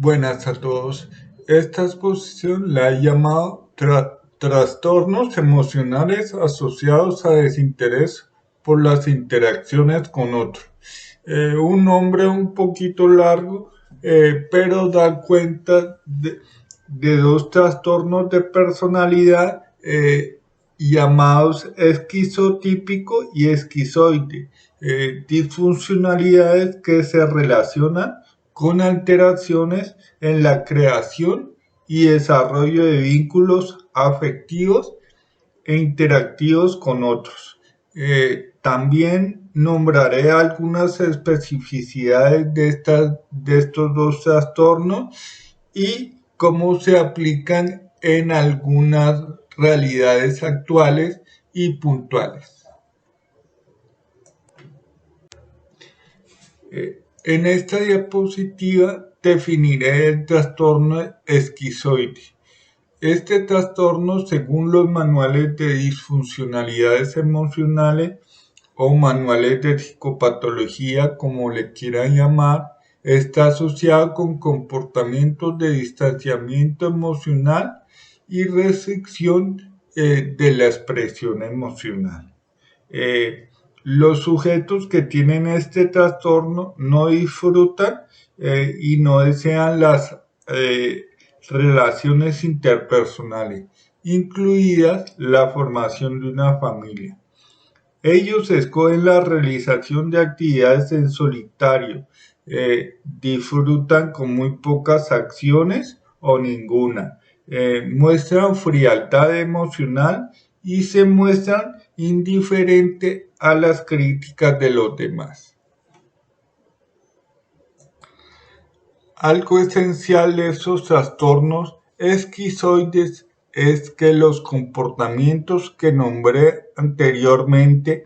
Buenas a todos. Esta exposición la he llamado Trastornos emocionales asociados a desinterés por las interacciones con otros. Un nombre un poquito largo, pero da cuenta de dos trastornos de personalidad llamados esquizotípico y esquizoide, disfuncionalidades que se relacionan con alteraciones en la creación y desarrollo de vínculos afectivos e interactivos con otros. También nombraré algunas especificidades de estos dos trastornos y cómo se aplican en algunas realidades actuales y puntuales. En esta diapositiva definiré el trastorno esquizoide. Este trastorno, según los manuales de disfuncionalidades emocionales o manuales de psicopatología, como le quieran llamar, está asociado con comportamientos de distanciamiento emocional y restricción de la expresión emocional. Los sujetos que tienen este trastorno no disfrutan y no desean las relaciones interpersonales, incluidas la formación de una familia. Ellos escogen la realización de actividades en solitario, disfrutan con muy pocas acciones o ninguna, muestran frialdad emocional y se muestran indiferentes a las críticas de los demás. Algo esencial de estos trastornos esquizoides es que los comportamientos que nombré anteriormente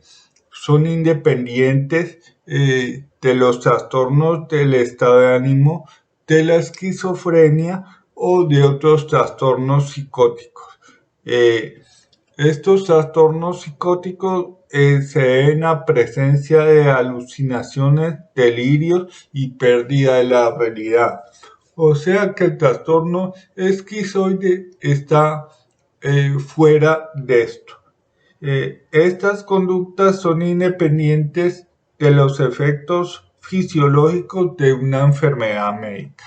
son independientes de los trastornos del estado de ánimo, de la esquizofrenia o de otros trastornos psicóticos. Estos trastornos psicóticos se deben a presencia de alucinaciones, delirios y pérdida de la realidad. O sea que el trastorno esquizoide está fuera de esto. Estas conductas son independientes de los efectos fisiológicos de una enfermedad médica.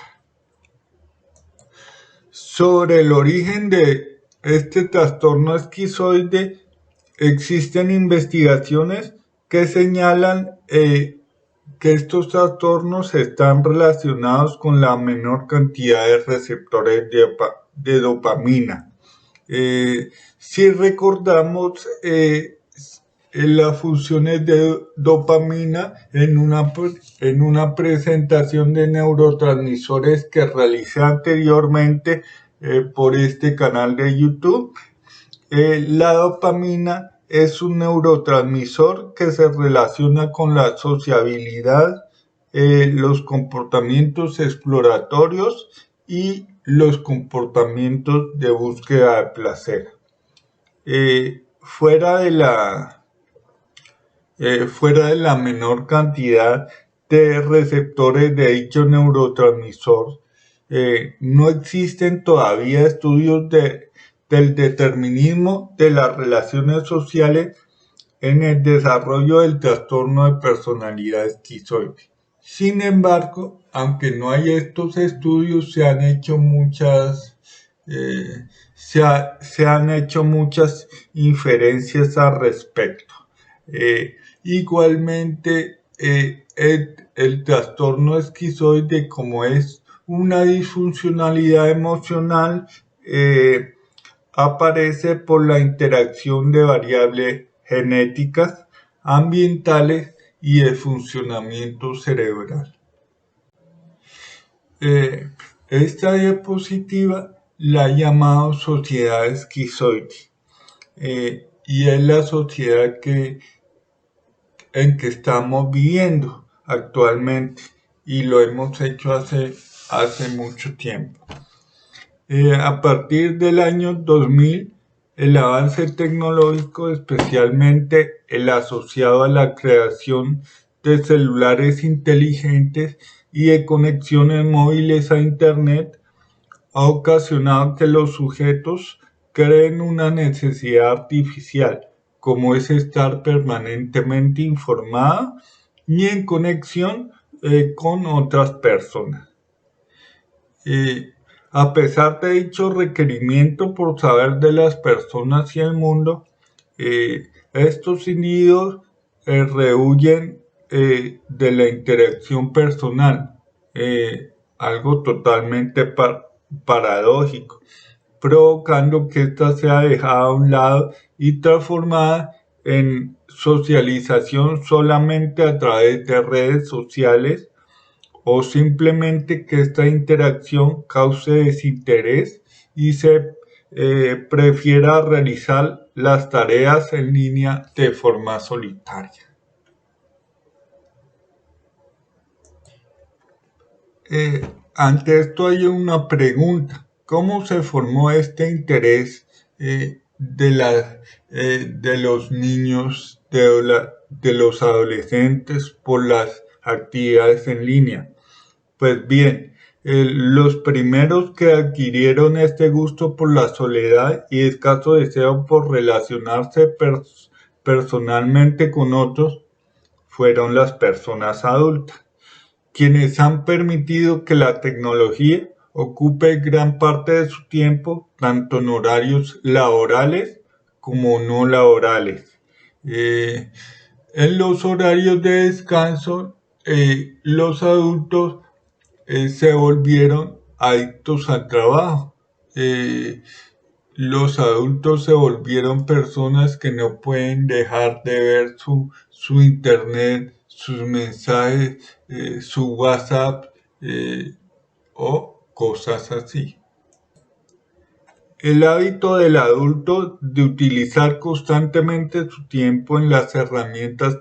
Sobre el origen de este trastorno esquizoide, existen investigaciones que señalan que estos trastornos están relacionados con la menor cantidad de receptores de dopamina. Si recordamos las funciones de dopamina en una presentación de neurotransmisores que realicé anteriormente por este canal de YouTube, la dopamina es un neurotransmisor que se relaciona con la sociabilidad, los comportamientos exploratorios y los comportamientos de búsqueda de placer. Fuera de la menor cantidad de receptores de dicho neurotransmisor, no existen todavía estudios del determinismo de las relaciones sociales en el desarrollo del trastorno de personalidad esquizoide. Sin embargo, aunque no hay estos estudios, se han hecho muchas inferencias al respecto. Igualmente, el trastorno esquizoide, como es una disfuncionalidad emocional, aparece por la interacción de variables genéticas, ambientales y de funcionamiento cerebral. Esta diapositiva la he llamado sociedad esquizoide y es la sociedad en que estamos viviendo actualmente y lo hemos hecho hace mucho tiempo. A partir del año 2000, el avance tecnológico, especialmente el asociado a la creación de celulares inteligentes y de conexiones móviles a Internet ha ocasionado que los sujetos creen una necesidad artificial, como es estar permanentemente informada y en conexión con otras personas. A pesar de dicho requerimiento por saber de las personas y el mundo, estos individuos rehuyen de la interacción personal, algo totalmente paradójico, provocando que ésta sea dejada a un lado y transformada en socialización solamente a través de redes sociales o simplemente que esta interacción cause desinterés y se prefiera realizar las tareas en línea de forma solitaria. Ante esto hay una pregunta: ¿cómo se formó este interés de los niños, de los adolescentes por las actividades en línea? Pues bien, los primeros que adquirieron este gusto por la soledad y escaso deseo por relacionarse personalmente con otros fueron las personas adultas, quienes han permitido que la tecnología ocupe gran parte de su tiempo, tanto en horarios laborales como no laborales. En los horarios de descanso, los adultos se volvieron adictos al trabajo. Los adultos se volvieron personas que no pueden dejar de ver su internet, sus mensajes, su WhatsApp o cosas así. El hábito del adulto de utilizar constantemente su tiempo en las herramientas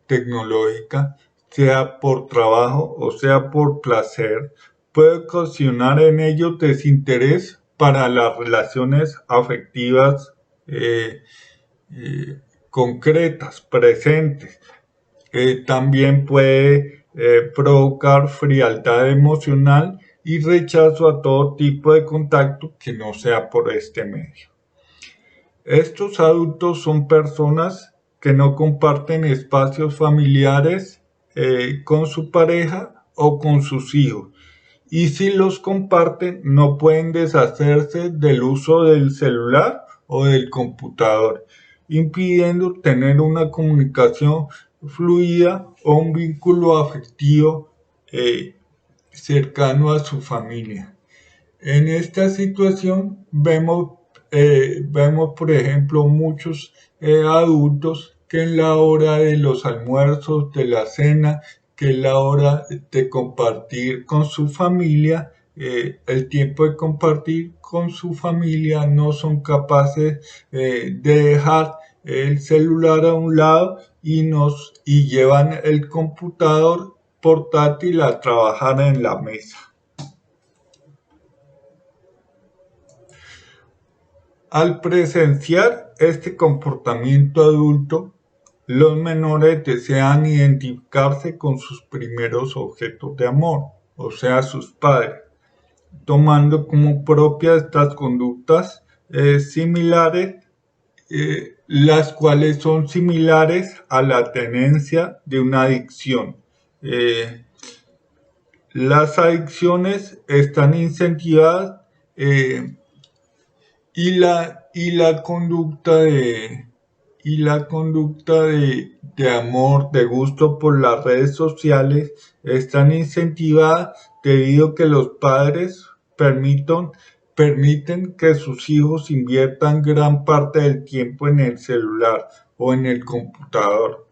tecnológicas, sea por trabajo o sea por placer, puede ocasionar en ellos desinterés para las relaciones afectivas concretas, presentes. También puede provocar frialdad emocional y rechazo a todo tipo de contacto que no sea por este medio. Estos adultos son personas que no comparten espacios familiares con su pareja o con sus hijos, y si los comparten no pueden deshacerse del uso del celular o del computador, impidiendo tener una comunicación fluida o un vínculo afectivo cercano a su familia. En esta situación vemos, por ejemplo, muchos adultos que en la hora de los almuerzos, de la cena, que es la hora de compartir con su familia, el tiempo de compartir con su familia, no son capaces de dejar el celular a un lado y llevan el computador portátil a trabajar en la mesa. Al presenciar este comportamiento adulto, los menores desean identificarse con sus primeros objetos de amor, o sea, sus padres, tomando como propias estas conductas similares, las cuales son similares a la tenencia de una adicción. Las adicciones están incentivadas y la conducta de amor, de gusto por las redes sociales están incentivadas debido a que los padres permiten que sus hijos inviertan gran parte del tiempo en el celular o en el computador,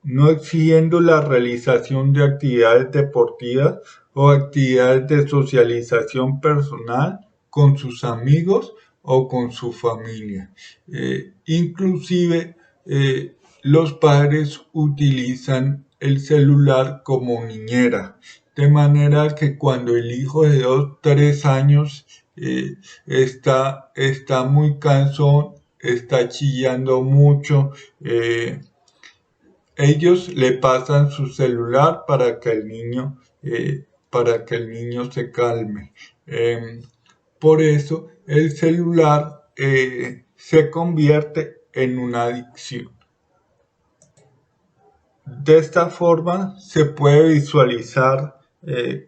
no exigiendo la realización de actividades deportivas o actividades de socialización personal con sus amigos o con su familia. Inclusive los padres utilizan el celular como niñera, de manera que cuando el hijo de 2, 3 años está muy cansón, está chillando mucho, ellos le pasan su celular para que el niño se calme. Por eso el celular se convierte en una adicción. De esta forma se puede visualizar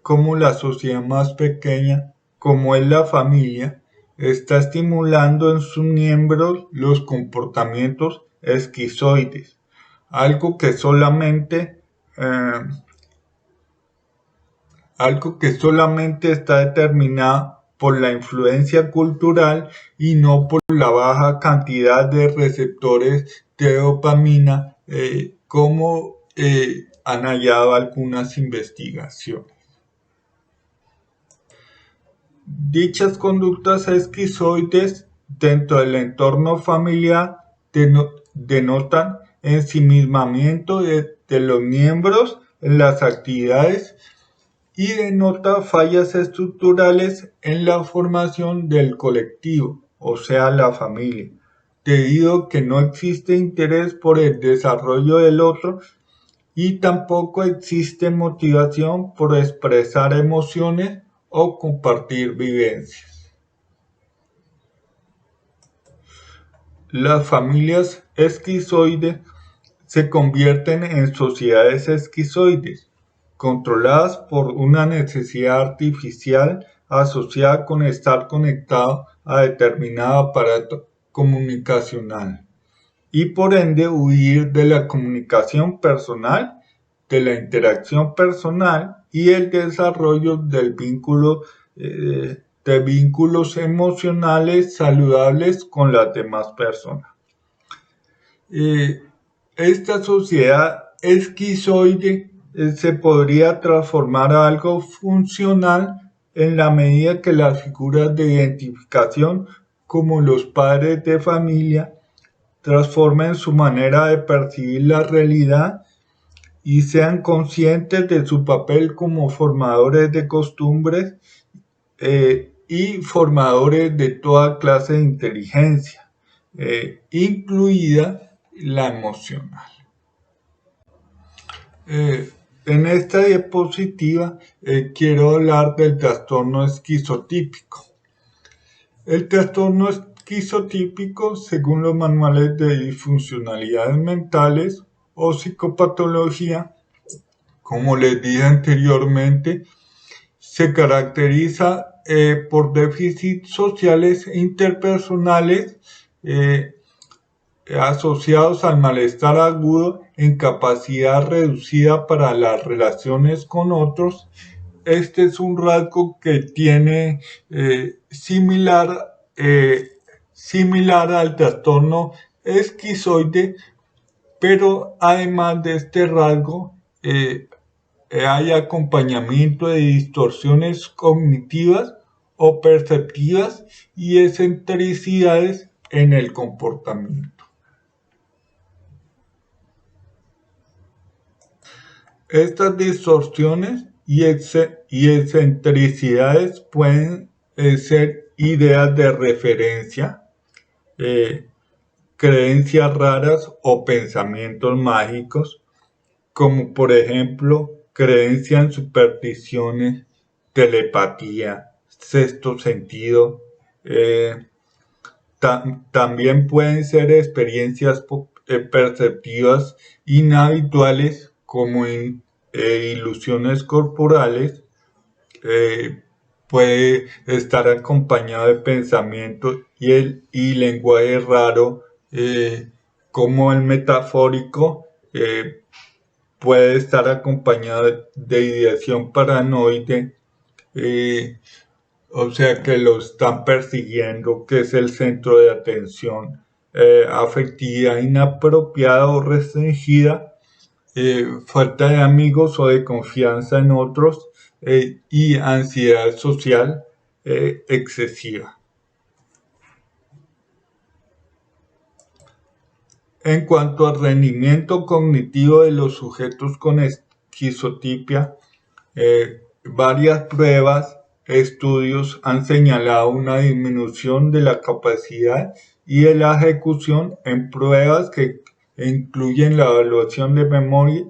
cómo la sociedad más pequeña, como es la familia, está estimulando en sus miembros los comportamientos esquizoides, algo que solamente está determinado por la influencia cultural y no por la baja cantidad de receptores de dopamina, como han hallado algunas investigaciones. Dichas conductas esquizoides dentro del entorno familiar denotan ensimismamiento de los miembros en las actividades y denota fallas estructurales en la formación del colectivo, o sea, la familia, debido a que no existe interés por el desarrollo del otro y tampoco existe motivación por expresar emociones o compartir vivencias. Las familias esquizoides se convierten en sociedades esquizoides, controladas por una necesidad artificial asociada con estar conectado a determinado aparato comunicacional y por ende huir de la comunicación personal, de la interacción personal y el desarrollo del vínculo de vínculos emocionales saludables con las demás personas. Esta sociedad esquizoide se podría transformar a algo funcional en la medida que las figuras de identificación, como los padres de familia, transformen su manera de percibir la realidad y sean conscientes de su papel como formadores de costumbres y formadores de toda clase de inteligencia, incluida la emocional. En esta diapositiva quiero hablar del trastorno esquizotípico. El trastorno esquizotípico, según los manuales de disfuncionalidades mentales o psicopatología, como les dije anteriormente, se caracteriza por déficits sociales e interpersonales asociados al malestar agudo, incapacidad reducida para las relaciones con otros. Este es un rasgo que tiene similar al trastorno esquizoide, pero además de este rasgo hay acompañamiento de distorsiones cognitivas o perceptivas y excentricidades en el comportamiento. Estas distorsiones y excentricidades pueden ser ideas de referencia, creencias raras o pensamientos mágicos, como por ejemplo creencia en supersticiones, telepatía, sexto sentido. También pueden ser experiencias perceptivas inhabituales como ilusiones corporales. Puede estar acompañado de pensamientos y lenguaje raro, como el metafórico. Puede estar acompañado de ideación paranoide, o sea que lo están persiguiendo, que es el centro de atención, afectiva inapropiada o restringida, falta de amigos o de confianza en otros, y ansiedad social excesiva. En cuanto al rendimiento cognitivo de los sujetos con esquizotipia, varias pruebas, estudios han señalado una disminución de la capacidad y de la ejecución en pruebas que incluyen la evaluación de memoria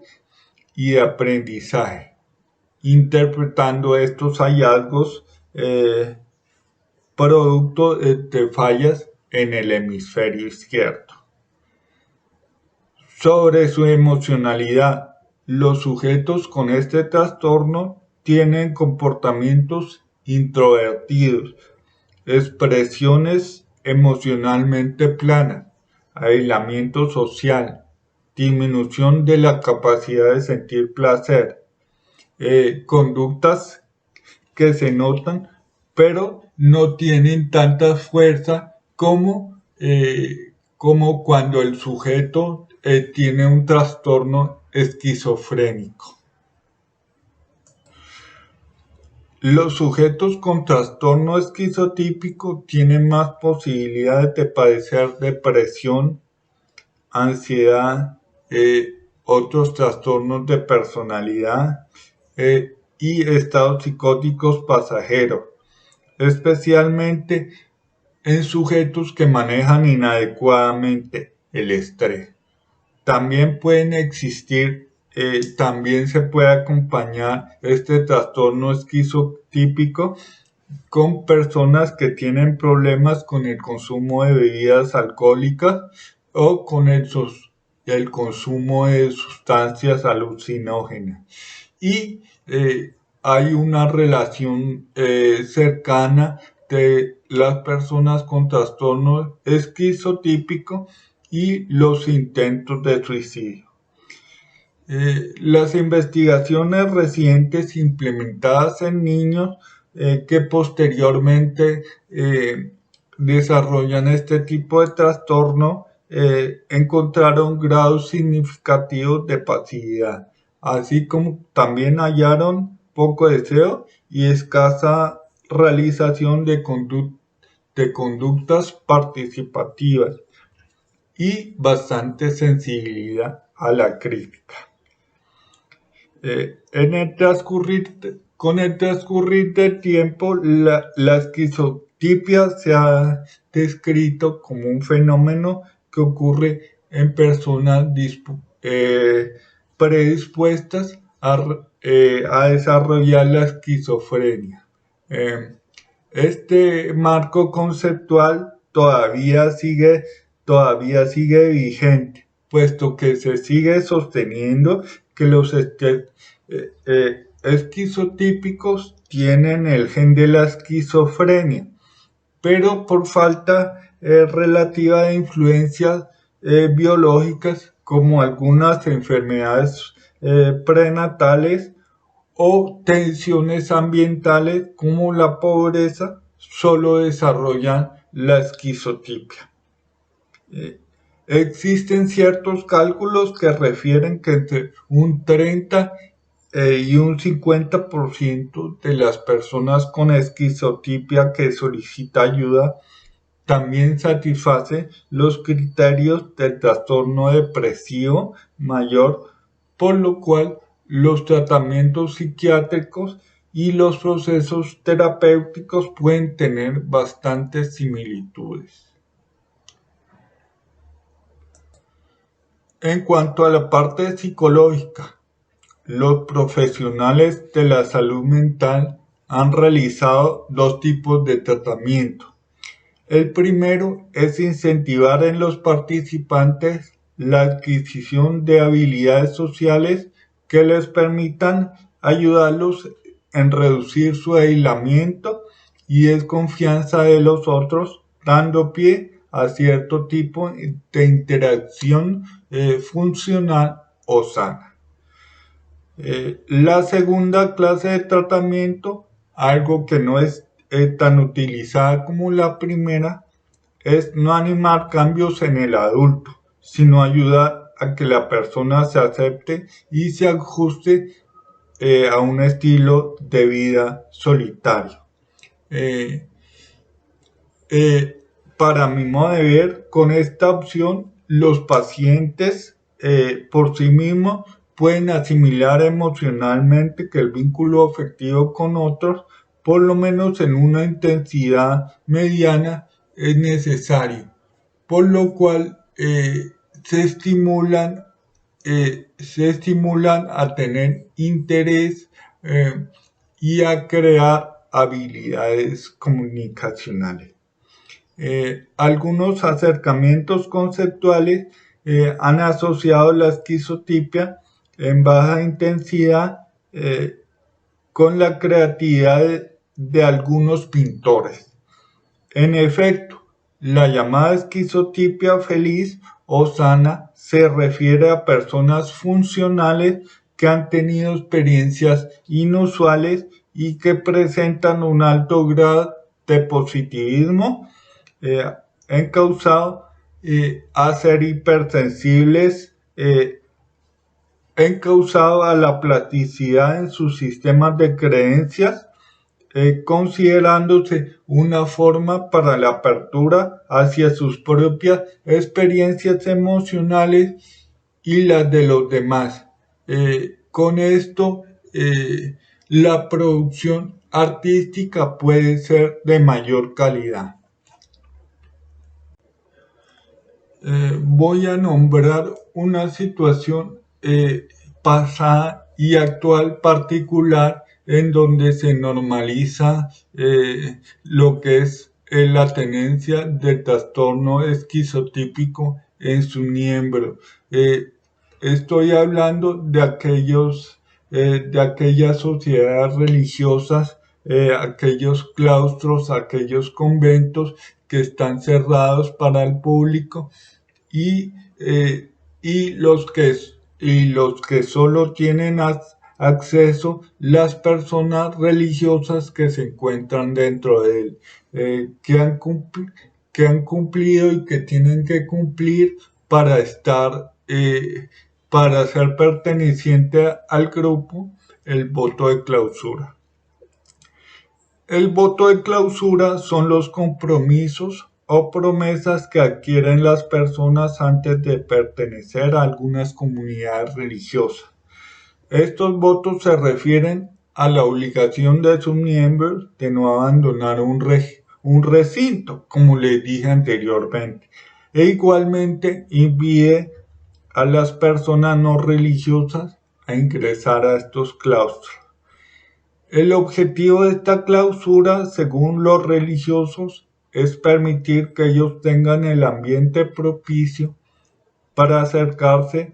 y de aprendizaje, interpretando estos hallazgos producto de fallas en el hemisferio izquierdo. Sobre su emocionalidad, los sujetos con este trastorno tienen comportamientos introvertidos, expresiones emocionalmente planas, aislamiento social, disminución de la capacidad de sentir placer, conductas que se notan pero no tienen tanta fuerza como cuando el sujeto tiene un trastorno esquizofrénico. Los sujetos con trastorno esquizotípico tienen más posibilidades de padecer depresión, ansiedad, otros trastornos de personalidad y estados psicóticos pasajeros, especialmente en sujetos que manejan inadecuadamente el estrés. También también se puede acompañar este trastorno esquizotípico con personas que tienen problemas con el consumo de bebidas alcohólicas o con el consumo de sustancias alucinógenas. Y hay una relación cercana de las personas con trastorno esquizotípico y los intentos de suicidio. Las investigaciones recientes implementadas en niños que posteriormente desarrollan este tipo de trastorno encontraron grados significativos de pasividad, así como también hallaron poco deseo y escasa realización de conductas participativas y bastante sensibilidad a la crítica. Con el transcurrir del tiempo, la esquizotipia se ha descrito como un fenómeno que ocurre en personas predispuestas a desarrollar la esquizofrenia. Este marco conceptual todavía sigue vigente, puesto que se sigue sosteniendo que los esquizotípicos tienen el gen de la esquizofrenia, pero por falta relativa de influencias biológicas como algunas enfermedades prenatales o tensiones ambientales como la pobreza, solo desarrollan la esquizotipia. Existen ciertos cálculos que refieren que entre un 30 y un 50% de las personas con esquizotipia que solicita ayuda también satisface los criterios del trastorno depresivo mayor, por lo cual los tratamientos psiquiátricos y los procesos terapéuticos pueden tener bastantes similitudes. En cuanto a la parte psicológica, los profesionales de la salud mental han realizado dos tipos de tratamiento. El primero es incentivar en los participantes la adquisición de habilidades sociales que les permitan ayudarlos en reducir su aislamiento y desconfianza de los otros, dando pie a cierto tipo de interacción funcional o sana. La segunda clase de tratamiento, algo que no es tan utilizada como la primera, es no animar cambios en el adulto, sino ayudar a que la persona se acepte y se ajuste a un estilo de vida solitario. Para mi modo de ver, con esta opción, los pacientes por sí mismos pueden asimilar emocionalmente que el vínculo afectivo con otros, por lo menos en una intensidad mediana, es necesario, por lo cual se estimulan a tener interés y a crear habilidades comunicacionales. Algunos acercamientos conceptuales han asociado la esquizotipia en baja intensidad con la creatividad de algunos pintores. En efecto, la llamada esquizotipia feliz o sana se refiere a personas funcionales que han tenido experiencias inusuales y que presentan un alto grado de positivismo encausado a ser hipersensibles, encausado a la plasticidad en sus sistemas de creencias, considerándose una forma para la apertura hacia sus propias experiencias emocionales y las de los demás. Con esto, la producción artística puede ser de mayor calidad. Voy a nombrar una situación pasada y actual particular en donde se normaliza lo que es la tenencia del trastorno esquizotípico en su miembro. Estoy hablando de aquellas sociedades religiosas, aquellos claustros, aquellos conventos que están cerrados para el público y los que solo tienen acceso las personas religiosas que se encuentran dentro de él, que han cumplido y que tienen que cumplir para para ser perteneciente al grupo, el voto de clausura. El voto de clausura son los compromisos o promesas que adquieren las personas antes de pertenecer a algunas comunidades religiosas. Estos votos se refieren a la obligación de sus miembros de no abandonar un recinto, como les dije anteriormente, e igualmente impide a las personas no religiosas a ingresar a estos claustros. El objetivo de esta clausura, según los religiosos, es permitir que ellos tengan el ambiente propicio para acercarse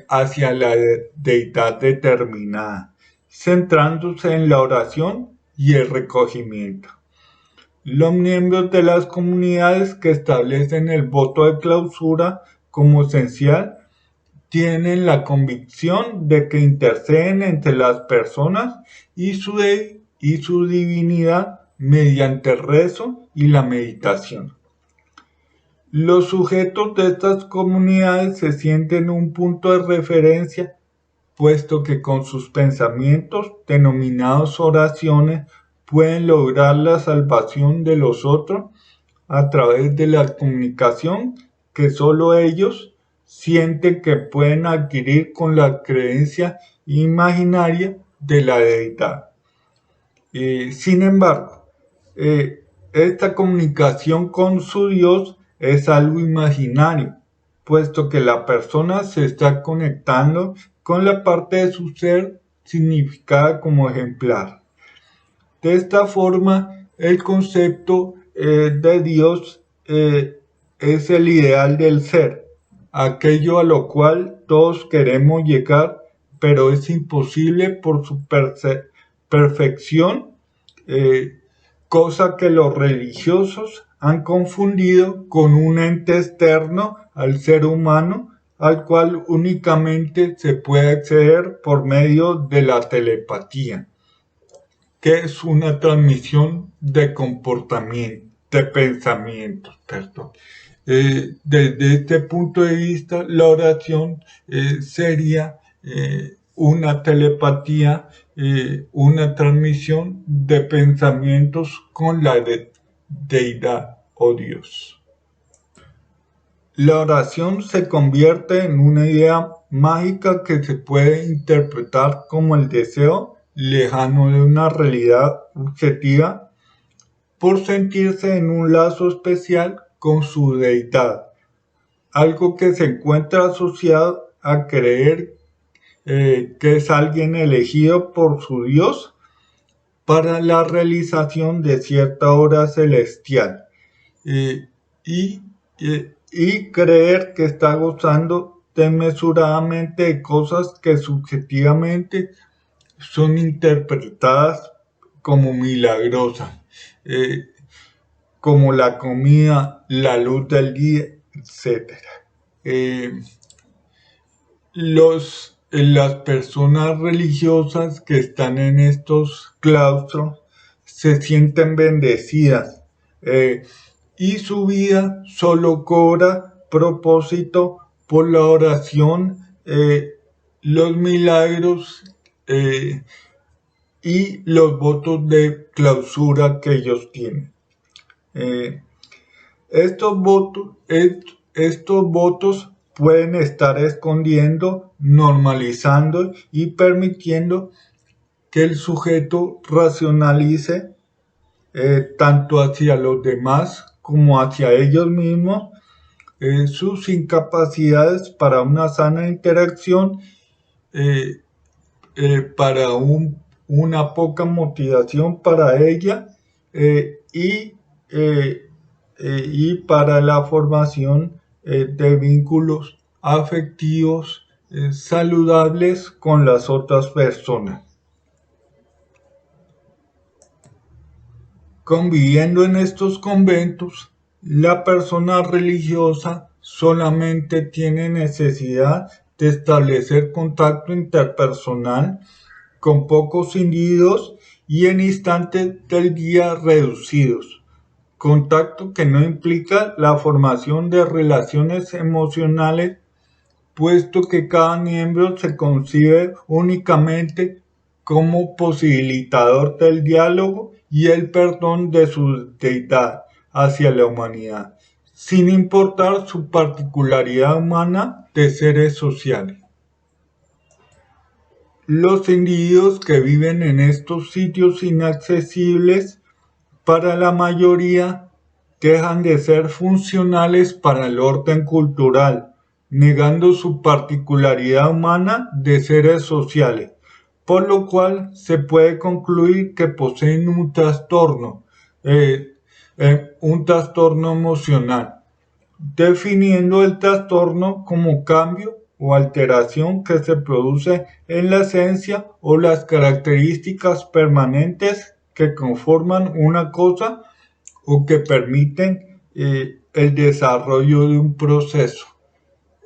hacia la deidad determinada, centrándose en la oración y el recogimiento. Los miembros de las comunidades que establecen el voto de clausura como esencial tienen la convicción de que interceden entre las personas y su divinidad mediante el rezo y la meditación. Los sujetos de estas comunidades se sienten un punto de referencia, puesto que con sus pensamientos, denominados oraciones, pueden lograr la salvación de los otros a través de la comunicación que solo ellos sienten que pueden adquirir con la creencia imaginaria de la deidad. Sin embargo, esta comunicación con su Dios es algo imaginario, puesto que la persona se está conectando con la parte de su ser significada como ejemplar. De esta forma, el concepto de Dios es el ideal del ser, aquello a lo cual todos queremos llegar, pero es imposible por su perfección, cosa que los religiosos han confundido con un ente externo al ser humano, al cual únicamente se puede acceder por medio de la telepatía, que es una transmisión de comportamiento, de pensamientos, perdón. Desde este punto de vista, la oración sería una telepatía, una transmisión de pensamientos con la deidad o Dios. La oración se convierte en una idea mágica que se puede interpretar como el deseo lejano de una realidad objetiva por sentirse en un lazo especial con su deidad. algo que se encuentra asociado a creer que es alguien elegido por su Dios para la realización de cierta obra celestial, eh, y, y creer que está gozando desmesuradamente de cosas que subjetivamente son interpretadas como milagrosas, eh, como la comida, la luz del día, etc. Eh, las personas religiosas que están en estos claustros se sienten bendecidas, y su vida solo cobra propósito por la oración, los milagros, y los votos de clausura que ellos tienen. Eh, estos votos pueden estar escondiendo, normalizando y permitiendo que el sujeto racionalice, tanto hacia los demás como hacia ellos mismos, sus incapacidades para una sana interacción, eh, para una poca motivación para ella, y para la formación de vínculos afectivos saludables con las otras personas. Conviviendo en estos conventos, la persona religiosa solamente tiene necesidad de establecer contacto interpersonal con pocos individuos y en instantes del día reducidos. Contacto que no implica la formación de relaciones emocionales, puesto que cada miembro se concibe únicamente como posibilitador del diálogo y el perdón de su deidad hacia la humanidad, sin importar su particularidad humana de seres sociales. Los individuos que viven en estos sitios inaccesibles para la mayoría dejan de ser funcionales para el orden cultural, negando su particularidad humana de seres sociales, por lo cual se puede concluir que poseen un trastorno emocional, definiendo el trastorno como cambio o alteración que se produce en la esencia o las características permanentes que conforman una cosa o que permiten el desarrollo de un proceso.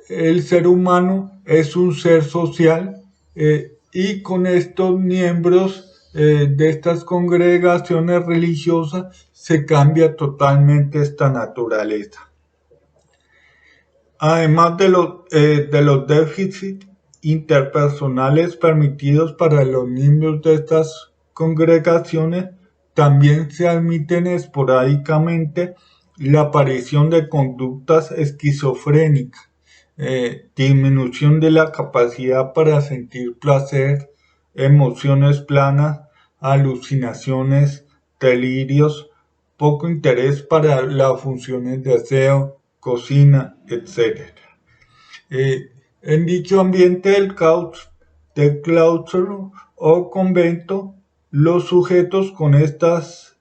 El ser humano es un ser social, y con estos miembros de estas congregaciones religiosas se cambia totalmente esta naturaleza. Además de los déficits interpersonales permitidos para los miembros de estas congregaciones, también se admiten esporádicamente la aparición de conductas esquizofrénicas, disminución de la capacidad para sentir placer, emociones planas, alucinaciones, delirios, poco interés para las funciones de aseo, cocina, etc. En dicho ambiente del claustro o convento, los sujetos con estas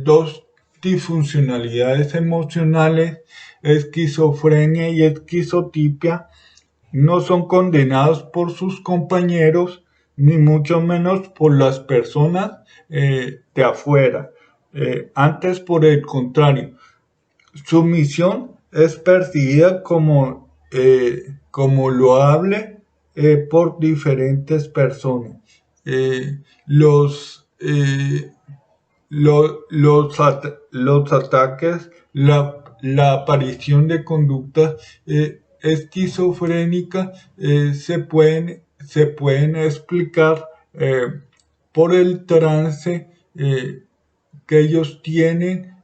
dos disfuncionalidades emocionales, esquizofrenia y esquizotipia, no son condenados por sus compañeros, ni mucho menos por las personas de afuera. Antes, por el contrario, su misión es percibida como loable por diferentes personas. Los, los ataques, la aparición de conductas esquizofrénicas se pueden explicar por el trance que ellos tienen,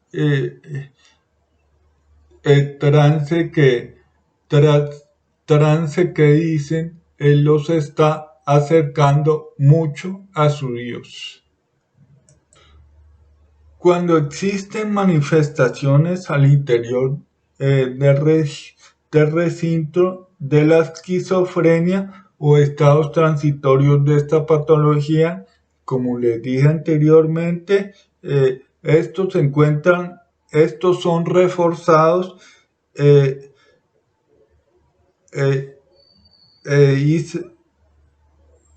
el trance que dicen, él los está acercando mucho a su Dios. Cuando existen manifestaciones al interior del recinto de la esquizofrenia o estados transitorios de esta patología. Como les dije anteriormente, estos son reforzados eh, eh, y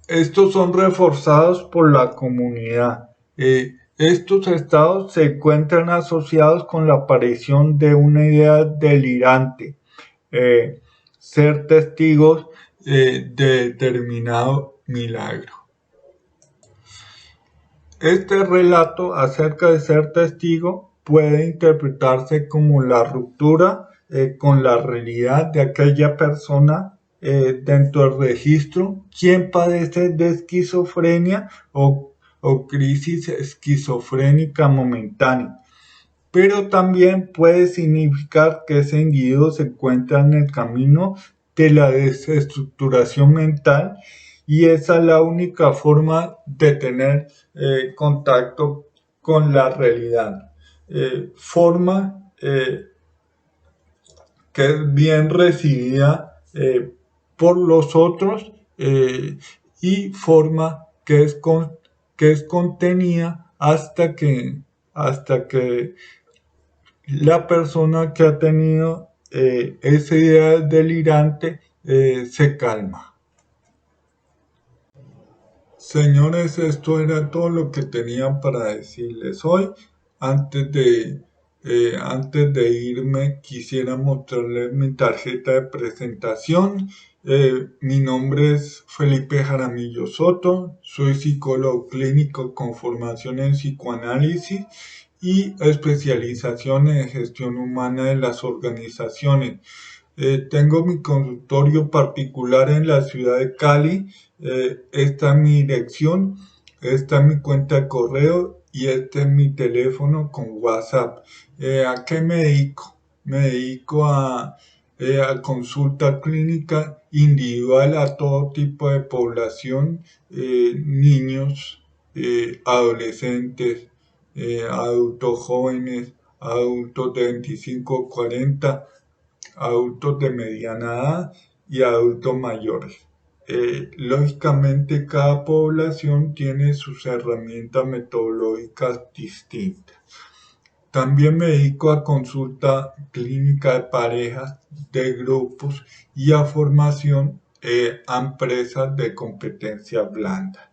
estos son reforzados por la comunidad. Estos estados se encuentran asociados con la aparición de una idea delirante, eh, ser testigos de determinado milagro. Este relato acerca de ser testigo puede interpretarse como la ruptura con la realidad de aquella persona dentro del registro, quien padece de esquizofrenia o crisis esquizofrénica momentánea. Pero también puede significar que ese individuo se encuentra en el camino de la desestructuración mental y esa es la única forma de tener contacto con la realidad. Forma que es bien recibida por los otros y forma que es contenida hasta que la persona que ha tenido esa idea delirante se calma. Señores, esto era todo lo que tenía para decirles hoy. Antes antes de irme, quisiera mostrarles mi tarjeta de presentación. Mi nombre es Felipe Jaramillo Soto, soy psicólogo clínico con formación en psicoanálisis y especialización en gestión humana de las organizaciones. Tengo mi consultorio particular en la ciudad de Cali. Esta es mi dirección, esta es mi cuenta de correo y este es mi teléfono con WhatsApp. ¿A qué me dedico? Me dedico a consulta clínica individual a todo tipo de población, niños, adolescentes, adultos jóvenes, adultos de 25 o 40, adultos de mediana edad y adultos mayores. Lógicamente, cada población tiene sus herramientas metodológicas distintas. También me dedico a consulta clínica de parejas, de grupos y a formación a empresas de competencia blanda,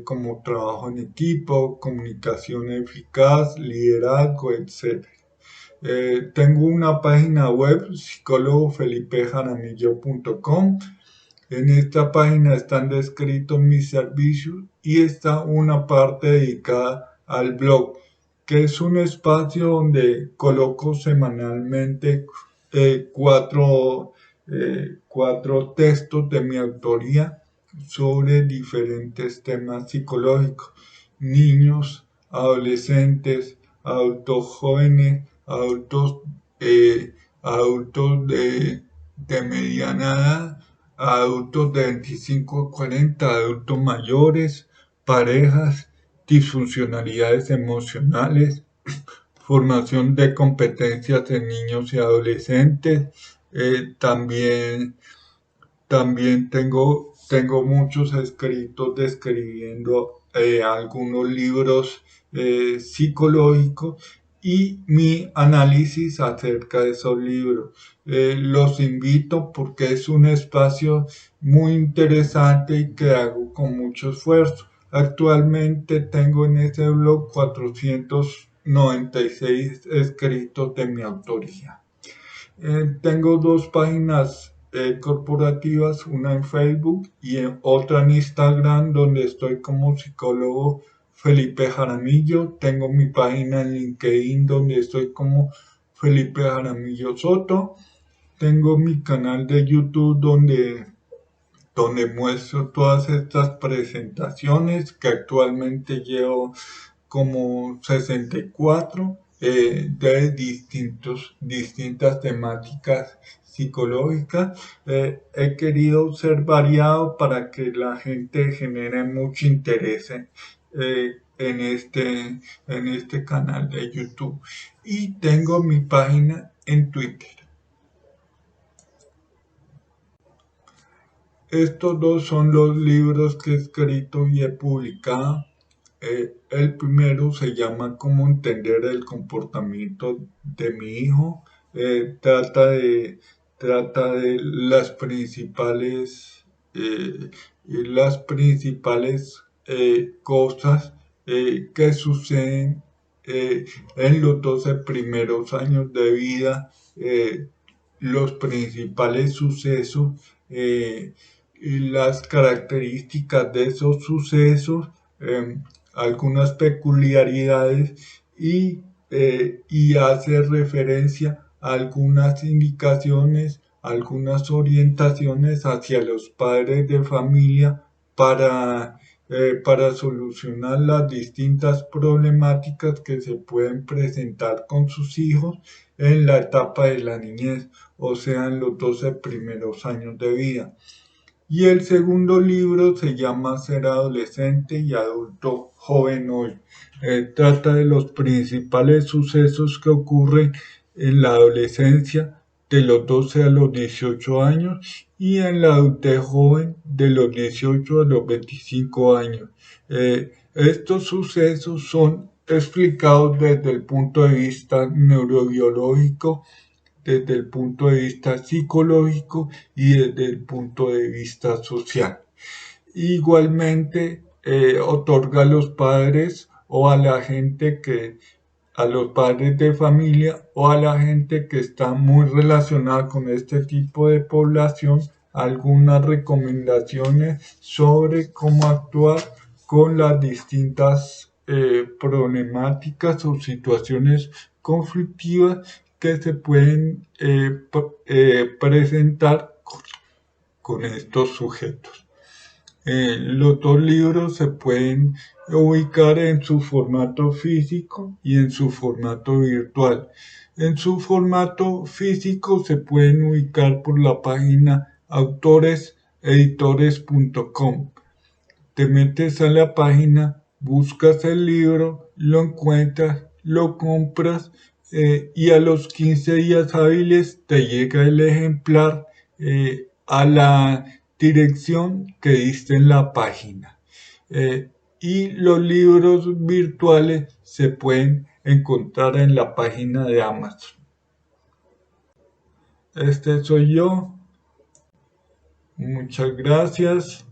como trabajo en equipo, comunicación eficaz, liderazgo, etc. Tengo una página web, psicólogofelipejaramillo.com. En esta página están descritos mis servicios y está una parte dedicada al blog, que es un espacio donde coloco semanalmente cuatro textos de mi autoría sobre diferentes temas psicológicos: niños, adolescentes, adultos jóvenes, adultos de mediana edad, adultos de 25 a 40, adultos mayores, parejas, disfuncionalidades emocionales, formación de competencias en niños y adolescentes. También tengo muchos escritos describiendo algunos libros psicológicos y mi análisis acerca de esos libros. Los invito porque es un espacio muy interesante y que hago con mucho esfuerzo. Actualmente tengo en ese blog 496 escritos de mi autoría. Tengo dos páginas corporativas, una en Facebook y otra en Instagram, donde estoy como psicólogo Felipe Jaramillo. Tengo mi página en LinkedIn, donde estoy como Felipe Jaramillo Soto. Tengo mi canal de YouTube donde muestro todas estas presentaciones que actualmente llevo como 64 de distintas temáticas psicológicas. He querido ser variado para que la gente genere mucho interés en este canal de YouTube. Y tengo mi página en Twitter. estos dos son los libros que he escrito y he publicado. El primero se llama Cómo entender el comportamiento de mi hijo. Trata de las principales cosas que suceden en los 12 primeros años de vida, los principales sucesos y las características de esos sucesos, algunas peculiaridades y hace referencia a algunas indicaciones, algunas orientaciones hacia los padres de familia para solucionar las distintas problemáticas que se pueden presentar con sus hijos en la etapa de la niñez, o sea, en los 12 primeros años de vida. Y el segundo libro se llama Ser adolescente y adulto joven hoy. Trata de los principales sucesos que ocurren en la adolescencia de los 12 a los 18 años y en la adultez joven de los 18 a los 25 años. Estos sucesos son explicados desde el punto de vista neurobiológico, desde el punto de vista psicológico y desde el punto de vista social. Igualmente, otorga a los padres o a la gente a los padres de familia o a la gente que está muy relacionada con este tipo de población algunas recomendaciones sobre cómo actuar con las distintas problemáticas o situaciones conflictivas que se pueden presentar con estos sujetos. Los dos libros se pueden ubicar en su formato físico y en su formato virtual. En su formato físico se pueden ubicar por la página autoreseditores.com. Te metes a la página, buscas el libro, lo encuentras, lo compras y a los 15 días hábiles te llega el ejemplar a la dirección que diste en la página. Y los libros virtuales se pueden encontrar en la página de Amazon. Este soy yo. Muchas gracias.